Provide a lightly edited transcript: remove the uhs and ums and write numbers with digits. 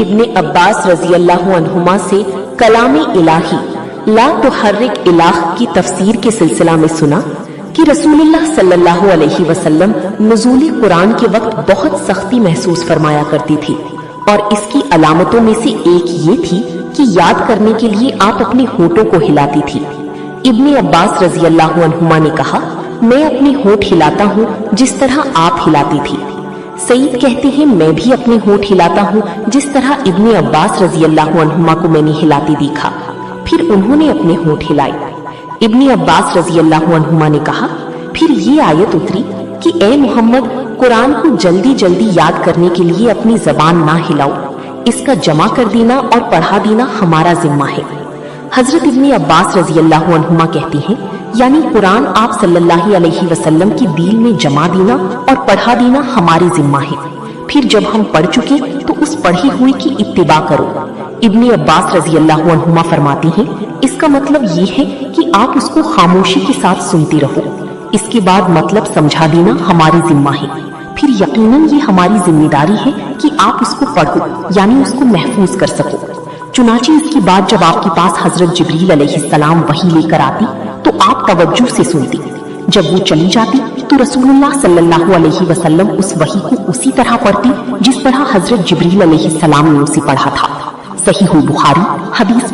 ابن عباس رضی اللہ عنہما سے کلام الہی لا تحرک الہ کی تفسیر کے سلسلہ میں سنا کہ رسول اللہ صلی اللہ علیہ وسلم نزول قرآن کے وقت بہت سختی محسوس فرمایا کرتی تھی، اور اس کی علامتوں میں سے ایک یہ تھی کہ یاد کرنے کے لیے آپ اپنے ہونٹوں کو ہلاتی تھی۔ ابن عباس رضی اللہ عنہما نے کہا، میں اپنے ہونٹ ہلاتا ہوں جس طرح آپ ہلاتی تھی۔ سعید کہتے ہیں، میں بھی اپنے ہونٹ ہلاتا ہوں جس طرح ابن عباس رضی اللہ عنہما کو میں نے ہلاتی دیکھا۔ پھر انہوں نے اپنے ہونٹ ہلائے۔ ابن عباس رضی اللہ عنہما نے کہا، پھر یہ آیت اتری کہ اے محمد، قرآن کو جلدی جلدی یاد کرنے کے لیے اپنی زبان نہ ہلاؤ، اس کا جمع کر دینا اور پڑھا دینا ہمارا ذمہ ہے۔ حضرت ابن عباس رضی اللہ عنہما کہتے ہیں، یعنی قرآن آپ صلی اللہ علیہ وسلم کی دل میں جمع دینا اور پڑھا دینا ہمارے ذمہ ہے، پھر جب ہم پڑھ چکے تو اس پڑھی ہوئی کی اتباع کرو۔ ابن عباس رضی اللہ عنہما فرماتے ہیں، اس کا مطلب یہ ہے کہ آپ اس کو خاموشی کے ساتھ سنتی رہو، اس کے بعد مطلب سمجھا دینا ہمارے ذمہ ہے، پھر یقیناً یہ ہماری ذمہ داری ہے کہ آپ اس کو پڑھو، یعنی اس کو محفوظ کر سکو۔ چنانچہ اس کے بعد جب آپ کے پاس حضرت جبریل علیہ السلام وحی لے کر آتی تو آپ توجہ سے سنتی، جب وہ چلی جاتی تو رسول اللہ صلی اللہ علیہ وسلم اس وحی کو اسی طرح پڑھتی جس طرح حضرت جبریل علیہ السلام نے اسے پڑھا تھا۔ صحیح البخاری حدیث